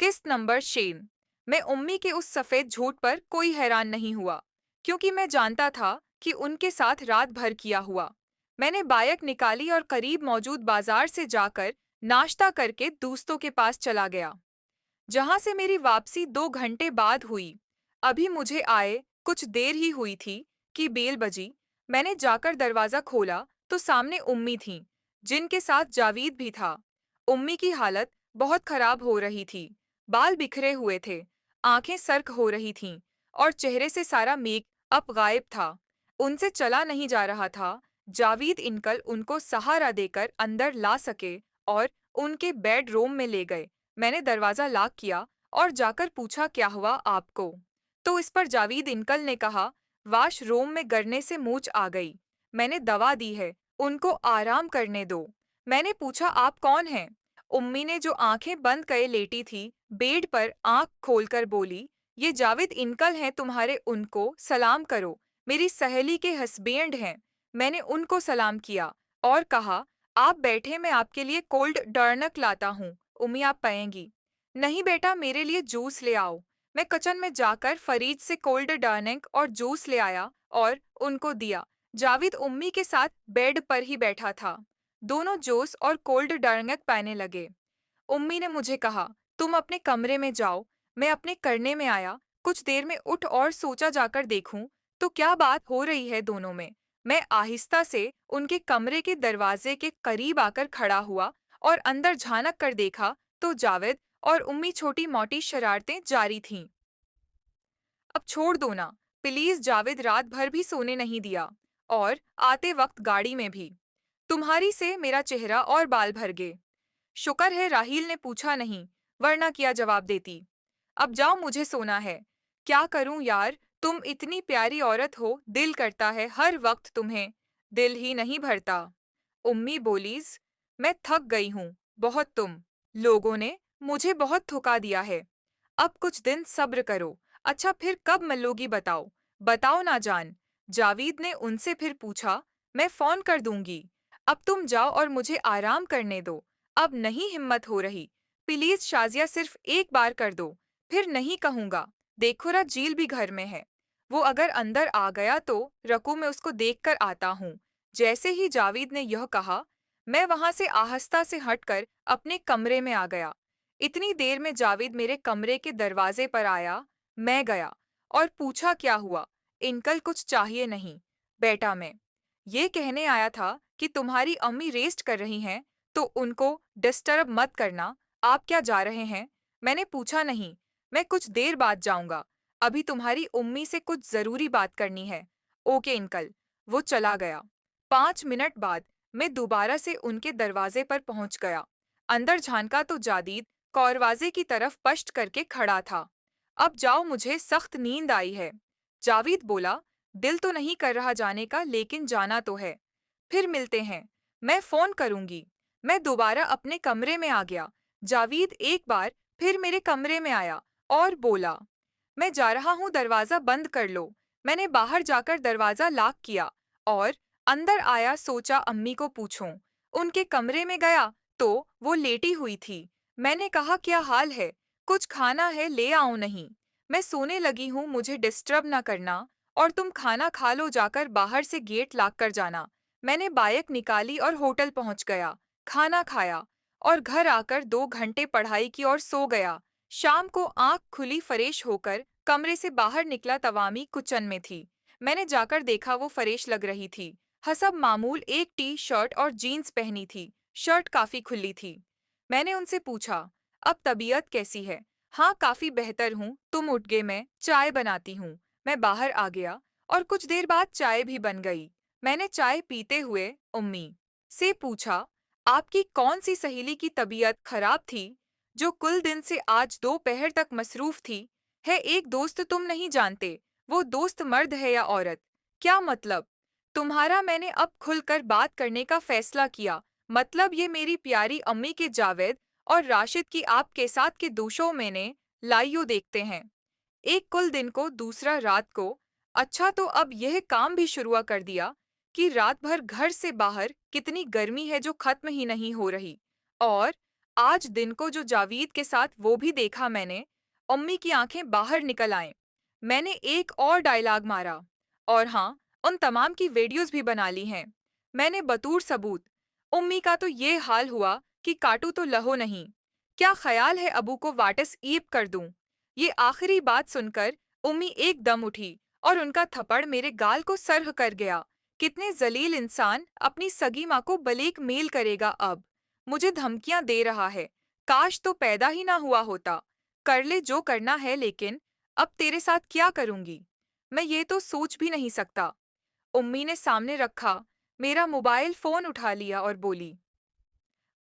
किस्त number Shane. मैं उम्मी के उस सफेद झूठ पर कोई हैरान नहीं हुआ, क्योंकि मैं जानता था कि उनके साथ रात भर किया हुआ। मैंने बाइक निकाली और करीब मौजूद बाजार से जाकर नाश्ता करके दोस्तों के पास चला गया, जहां से मेरी वापसी 2 घंटे बाद हुई। अभी मुझे आए कुछ देर ही हुई थी कि बेल बजी। मैंने जाकर दरवाजा खोला तो सामने उम्मी थीं, जिनके साथ जावीद भी था। उम्मी की हालत बहुत खराब हो रही थी। बाल बिखरे हुए थे, आंखें सर्क हो रही थीं और चेहरे से सारा मेकअप गायब था। उनसे चला नहीं जा रहा था। जावीद अंकल उनको सहारा देकर अंदर ला सके और उनके बेडरूम में ले गए। मैंने दरवाजा लॉक किया और जाकर पूछा, क्या हुआ आपको? तो इस पर जावीद अंकल ने कहा, वाशरूम में गिरने से मूंछ आ गई। मैंने दवा दी है, उनको आराम करने दो। मैंने पूछा, आप कौन हैं? उम्मी ने, जो आंखें बंद करे लेटी थी, बेड पर आंख खोलकर बोली, ये जावेद अंकल हैं तुम्हारे, उनको सलाम करो। मेरी सहेली के हस्बैंड हैं। मैंने उनको सलाम किया और कहा, आप बैठे, मैं आपके लिए कोल्ड डरनक लाता हूँ। उम्मी, आप पाएंगी? नहीं बेटा, मेरे लिए जूस ले आओ। मैं किचन में जाकर फरीद से कोल्ड डरनक और जूस ले आया और उनको दिया। जावेद उम्मी के साथ बेड पर ही बैठा था। दोनों जूस और कोल्ड डरनक पीने लगे। उम्मी ने मुझे कहा, तुम अपने कमरे में जाओ। मैं अपने करने में आया। कुछ देर में उठ और सोचा जाकर देखूं तो क्या बात हो रही है दोनों में। मैं आहिस्ता से उनके कमरे के दरवाजे के करीब आकर खड़ा हुआ और अंदर झांक कर देखा तो जावेद और उम्मी छोटी मोटी शरारतें जारी थीं। अब छोड़ दो ना, प्लीज। जावेद रात भर भी सोने नहीं दिया और आते वक्त गाड़ी में भी। तुम्हारी से मेरा चेहरा और बाल भर गए। शुक्र है राहील ने पूछा नहीं, वरना क्या जवाब देती। अब जाओ, मुझे सोना है। क्या करूं यार, तुम इतनी प्यारी औरत हो, दिल करता है हर वक्त तुम्हें। दिल ही नहीं भरता। उम्मी बोलीज, मैं थक गई हूँ बहुत। तुम लोगों ने मुझे बहुत थका दिया है। अब कुछ दिन सब्र करो। अच्छा, फिर कब मिलोगी बताओ? बताओ ना जान। जावीद ने उनसे फिर पूछा। मैं फोन कर दूंगी। अब तुम जाओ और मुझे आराम करने दो। अब नहीं हिम्मत हो रही। प्लीज शाजिया, सिर्फ एक बार कर दो, फिर नहीं कहूंगा। देखो रा, झील भी घर में है। वो अगर अंदर आ गया तो रकू, मैं उसको देख कर आता हूँ। जैसे ही जावीद ने यह कहा, मैं वहां से आहिस्ता से हटकर अपने कमरे में आ गया। इतनी देर में जावेद मेरे कमरे के दरवाजे पर आया। मैं गया और पूछा, क्या हुआ? अंकल, कुछ चाहिए नहीं बेटा। मैं ये कहने आया था कि तुम्हारी अम्मी रेस्ट कर रही हैं, तो उनको डिस्टर्ब मत करना। आप क्या जा रहे हैं? मैंने पूछा, नहीं, मैं कुछ देर बाद जाऊंगा। अभी तुम्हारी उम्मी से कुछ जरूरी बात करनी है। Okay uncle. वो चला गया। 5 मिनट बाद मैं दोबारा से उनके दरवाजे पर पहुंच गया। अंदर झांका तो जादीद दरवाजे की तरफ पश्च करके खड़ा था। अब जाओ, मुझे सख्त नींद आई है। जावीद बोला, दिल तो नहीं कर रहा जाने का, लेकिन जाना तो है। फिर मिलते हैं, मैं फोन करूंगी। मैं दोबारा अपने कमरे में आ गया। जावीद एक बार फिर मेरे कमरे में आया और बोला, मैं जा रहा हूँ, दरवाजा बंद कर लो। मैंने बाहर जाकर दरवाजा लॉक किया और अंदर आया। सोचा अम्मी को पूछूं। उनके कमरे में गया तो वो लेटी हुई थी। मैंने कहा, क्या हाल है? कुछ खाना है, ले आओ? नहीं, मैं सोने लगी हूँ, मुझे डिस्टर्ब ना करना। और तुम खाना खा लो जाकर, बाहर से गेट लॉक कर जाना। मैंने बाइक निकाली और होटल पहुंच गया। खाना खाया और घर आकर 2 घंटे पढ़ाई की और सो गया। शाम को आंख खुली फ्रेश होकर कमरे से बाहर निकला। तवामी किचन में थी। मैंने जाकर देखा, वो फ्रेश लग रही थी। हसब मामूल एक टी शर्ट और जीन्स पहनी थी। शर्ट काफी खुली थी। मैंने उनसे पूछा, अब तबीयत कैसी है? हाँ, काफी बेहतर हूँ। तुम उठ गए, मैं चाय बनाती हूँ। मैं बाहर आ गया और कुछ देर बाद चाय भी बन गई। मैंने चाय पीते हुए उम्मी से पूछा, आपकी कौन सी सहेली की तबीयत खराब थी, जो कुल दिन से आज दोपहर तक मसरूफ थी? है एक दोस्त तुम नहीं जानते, वो दोस्त मर्द है या औरत? क्या मतलब तुम्हारा? मैंने अब खुलकर बात करने का फैसला किया। मतलब ये मेरी प्यारी अम्मी के जावेद और राशिद की आपके साथ के दोषों मैंने लाइयो देखते हैं। एक कुल दिन को, दूसरा रात को। अच्छा, तो अब यह काम भी शुरू कर दिया कि रात भर घर से बाहर कितनी गर्मी है जो खत्म ही नहीं हो रही। और आज दिन को जो जावीद के साथ वो भी देखा मैंने, अम्मी की आंखें बाहर निकल आईं। मैंने एक और डायलॉग मारा, और हाँ, उन तमाम की वीडियोस भी बना ली हैं। मैंने बतूर सबूत। उम्मी का तो ये हाल हुआ कि काटू तो लहो नहीं। क्या ख्याल है अबू को वाटिस ईब कर दूं? ये आखिरी बात सुनकर उम्मी एकदम उठी और उनका थप्पड़ मेरे गाल को सरह कर गया। कितने जलील इंसान अपनी सगी माँ को बलेक मेल करेगा अब। मुझे धमकियां दे रहा है। काश तो पैदा ही ना हुआ होता। कर ले जो करना है, लेकिन अब तेरे साथ क्या करूंगी? मैं ये तो सोच भी नहीं सकता। उम्मी ने सामने रखा मेरा मोबाइल फोन उठा लिया और बोली,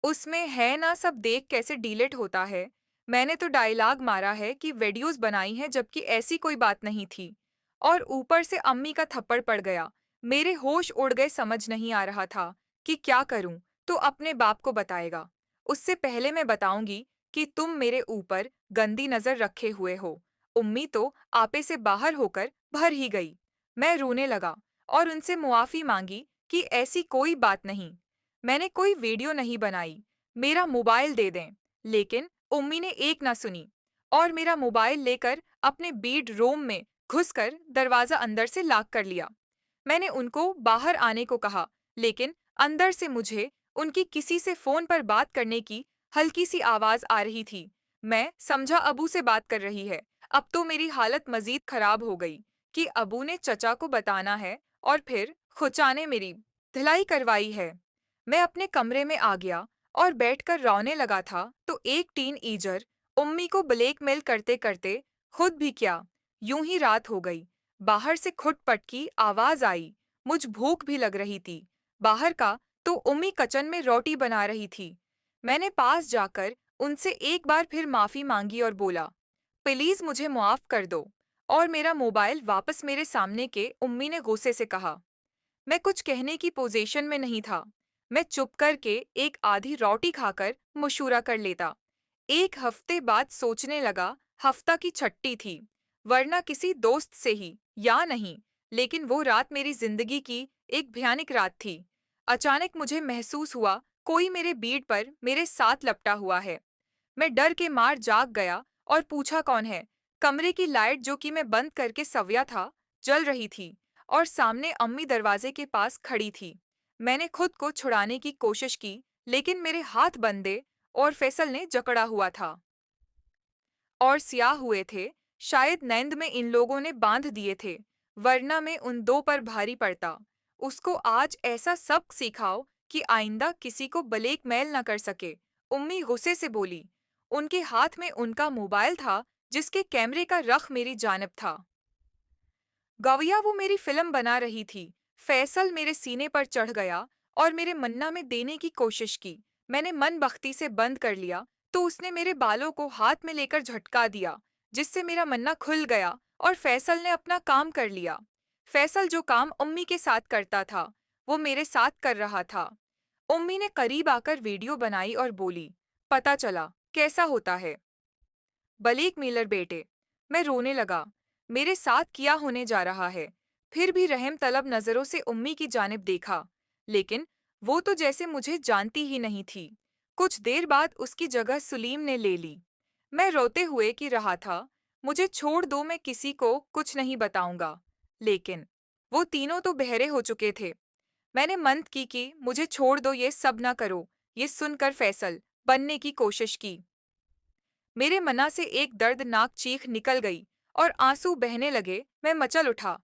उसमें है ना सब देख कैसे डिलीट होता है। मैंने तो डायलॉग मारा है कि वीडियोस बनाई हैं, जबकि ऐसी कोई बात नहीं थी। और ऊपर से अम्मी का थप्पड़ पड़ गया। मेरे होश उड़ गए, समझ नहीं आ रहा था कि क्या करूं। तो अपने बाप को बताएगा। उससे पहले मैं बताऊंगी कि तुम मेरे ऊपर गंदी नजर रखे हुए हो। उम्मी तो आपे से बाहर होकर भर ही गई। मैं रोने लगा और उनसे मुआफी मांगी कि ऐसी कोई बात नहीं, मैंने कोई वीडियो नहीं बनाई, मेरा मोबाइल दे दें। लेकिन उम्मी ने एक ना सुनी और मेरा मोबाइल लेकर अपने बेड रूम में घुसकर दरवाजा अंदर से लॉक कर लिया। मैंने उनको बाहर आने को कहा, लेकिन अंदर से मुझे उनकी किसी से फोन पर बात करने की हल्की सी आवाज आ रही थी। मैं समझा अबू से बात कर रही है। अब तो मेरी हालत मजीद खराब हो गई कि अबू ने चचा को बताना है और फिर खुचा ने मेरी धुलाई करवाई है। मैं अपने कमरे में आ गया और बैठकर रोने लगा था तो एक टीन ईजर उम्मी को ब्लैकमेल करते करते खुद भी क्या, यूं ही रात हो गई। बाहर से खुटपट की आवाज आई। मुझ भूख भी लग रही थी। बाहर का तो उम्मी किचन में रोटी बना रही थी। मैंने पास जाकर उनसे एक बार फिर माफी मांगी और बोला, प्लीज मुझे माफ कर दो। और मेरा मोबाइल वापस मेरे सामने के उम्मी ने गुस्से से कहा। मैं कुछ कहने की पोजीशन में नहीं था। मैं चुप करके एक आधी रोटी खाकर मशूरा कर लेता। एक हफ्ते बाद सोचने लगा, हफ्ता की छट्टी थी, वरना किसी दोस्त से ही या नहीं। लेकिन वो रात मेरी जिंदगी की एक भयानक रात थी। अचानक मुझे महसूस हुआ कोई मेरे बीड पर मेरे साथ लपटा हुआ है। मैं डर के मार जाग गया और पूछा, कौन है? कमरे की लाइट, जो कि मैं बंद करके सव्या था, जल रही थी और सामने अम्मी दरवाजे के पास खड़ी थी। मैंने खुद को छुड़ाने की कोशिश की, लेकिन मेरे हाथ बंधे और फैसल ने जकड़ा हुआ था और स्याह हुए थे। शायद नींद में इन लोगों ने बांध दिए थे, वरना मैं उन दो पर भारी पड़ता। उसको आज ऐसा सबक सिखाओ कि आइंदा किसी को ब्लैकमेल न कर सके। उम्मी गुस्से से बोली। उनके हाथ में उनका मोबाइल था, जिसके कैमरे का रख मेरी जानिब था। गविया वो मेरी फिल्म बना रही थी। फैसल मेरे सीने पर चढ़ गया और मेरे मन्ना में देने की कोशिश की। मैंने मन बख्ती से बंद कर लिया तो उसने मेरे बालों को हाथ में लेकर झटका दिया, जिससे मेरा मन्ना खुल गया और फैसल ने अपना काम कर लिया। फैसल जो काम उम्मी के साथ करता था, वो मेरे साथ कर रहा था। उम्मी ने करीब आकर वीडियो बनाई और बोली, पता चला कैसा होता है ब्लैक मेलर बेटे। मैं रोने लगा। मेरे साथ क्या होने जा रहा है? फिर भी रहम तलब नजरों से उम्मी की जानिब देखा, लेकिन वो तो जैसे मुझे जानती ही नहीं थी। कुछ देर बाद उसकी जगह सुलीम ने ले ली। मैं रोते हुए की रहा था, मुझे छोड़ दो, मैं किसी को कुछ नहीं बताऊंगा। लेकिन वो तीनों तो बहरे हो चुके थे। मैंने मंत की कि मुझे छोड़ दो, ये सब ना करो। ये सुनकर फैसल बनने की कोशिश की। मेरे मना से एक दर्दनाक चीख निकल गई और आंसू बहने लगे। मैं मचल उठा।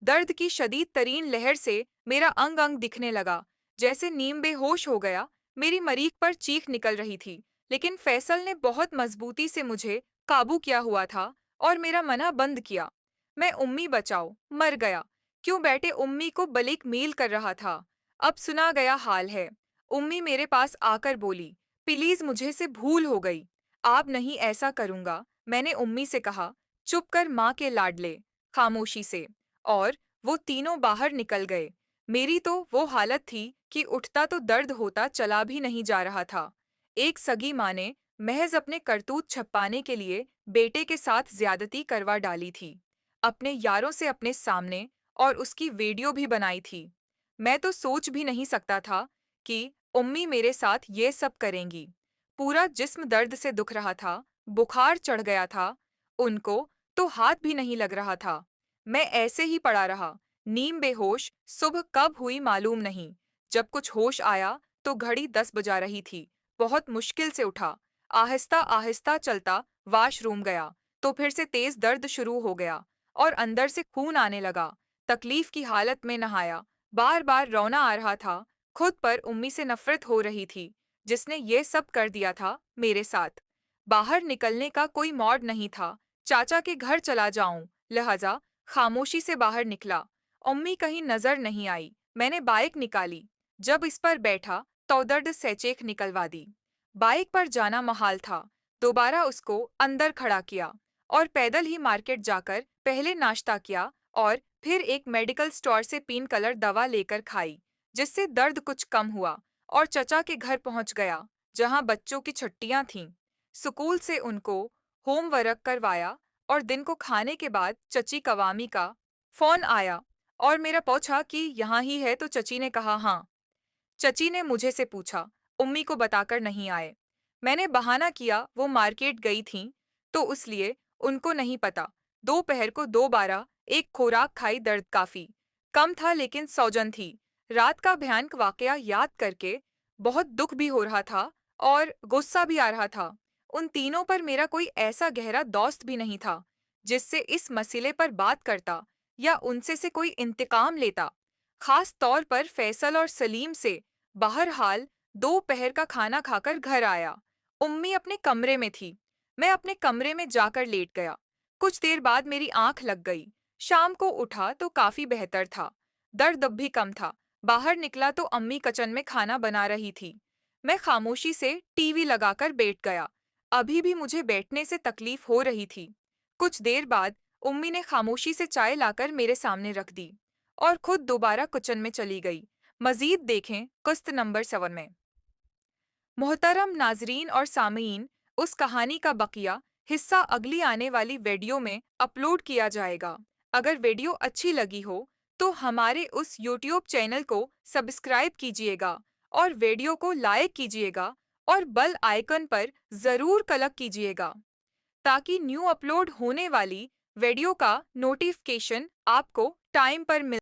दर्द की शदीद तरीन लहर से मेरा अंग अंग दिखने लगा, जैसे नीम बेहोश हो गया। मेरी मरीक पर चीख निकल रही थी, लेकिन फैसल ने बहुत मजबूती से मुझे काबू किया हुआ था और मेरा मना बंद किया। मैं उम्मी बचाओ, मर गया, क्यों बैठे उम्मी को बलिक मेल कर रहा था। अब सुना गया हाल है। उम्मी मेरे पास आकर बोली, प्लीज मुझे से भूल हो गई। आप नहीं, ऐसा करूंगा, मैंने उम्मी से कहा। चुप कर माँ के लाडले, खामोशी से। और वो तीनों बाहर निकल गए। मेरी तो वो हालत थी कि उठता तो दर्द होता, चला भी नहीं जा रहा था। एक सगी माँ ने महज अपने करतूत छुपाने के लिए बेटे के साथ ज्यादती करवा डाली थी, अपने यारों से अपने सामने, और उसकी वीडियो भी बनाई थी। मैं तो सोच भी नहीं सकता था कि उम्मी मेरे साथ ये सब करेंगी। पूरा जिस्म दर्द से दुख रहा था, बुखार चढ़ गया था। उनको तो हाथ भी नहीं लग रहा था। मैं ऐसे ही पड़ा रहा, नीम बेहोश। सुबह कब हुई मालूम नहीं। जब कुछ होश आया तो घड़ी 10 बजा रही थी। बहुत मुश्किल से उठा, आहिस्ता आहिस्ता चलता वॉशरूम गया तो फिर से तेज दर्द शुरू हो गया और अंदर से खून आने लगा। तकलीफ की हालत में नहाया, बार बार रोना आ रहा था। खुद पर उम्मी से नफरत हो रही थी, जिसने ये सब कर दिया था मेरे साथ। बाहर निकलने का कोई मौड नहीं था। चाचा के घर चला जाऊं, लिहाजा खामोशी से बाहर निकला। उम्मी कहीं नजर नहीं आई। मैंने बाइक निकाली। जब इस पर बैठा तो दर्द से चेख निकलवा दी। बाइक पर जाना महाल था। दोबारा उसको अंदर खड़ा किया और पैदल ही मार्केट जाकर पहले नाश्ता किया और फिर एक मेडिकल स्टोर से पेन कलर दवा लेकर खाई, जिससे दर्द कुछ कम हुआ। और चचा के घर पहुंच गया, जहां बच्चों की छुट्टियां थीं। स्कूल से उनको होमवर्क करवाया और दिन को खाने के बाद चची कवामी का फोन आया और मेरा पूछा कि यहाँ ही है, तो चची ने कहा हाँ। चची ने मुझे से पूछा, उम्मी को बताकर नहीं आए। मैंने बहाना किया वो मार्केट गई थीं, तो उसलिए उनको नहीं पता। दोपहर को दोबारा एक खोराक खाई, दर्द काफी कम था लेकिन सौजन थी। रात का भयानक वाकया याद करके बहुत दुख भी हो रहा था और गुस्सा भी आ रहा था। उन तीनों पर मेरा कोई ऐसा गहरा दोस्त भी नहीं था जिससे इस मसले पर बात करता या उनसे से कोई इंतकाम लेता। खास तौर पर फैसल और सलीम से। बहरहाल दोपहर का खाना खाकर घर आया। उम्मी अपने कमरे में थी। मैं अपने कमरे में जाकर लेट गया। कुछ देर बाद मेरी आंख लग गई। शाम को उठा तो काफी बेहतर था। दर्द अब भी कम था। बाहर निकला तो अम्मी किचन में खाना बना रही थी। मैं खामोशी से टीवी लगाकर बैठ गया। अभी भी मुझे बैठने से तकलीफ हो रही थी। कुछ देर बाद उम्मी ने खामोशी से चाय लाकर मेरे सामने रख दी और खुद दोबारा किचन में चली गई। मजीद देखें किस्त नंबर 7 में। मोहतरम नाजरीन और सामीन, उस कहानी का बकिया हिस्सा अगली आने वाली वीडियो में अपलोड किया जाएगा। अगर वीडियो अच्छी लगी हो तो हमारे उस यूट्यूब चैनल को सब्सक्राइब कीजिएगा और वीडियो को लाइक कीजिएगा और बेल आइकन पर ज़रूर क्लिक कीजिएगा ताकि न्यू अपलोड होने वाली वीडियो का नोटिफिकेशन आपको टाइम पर मिल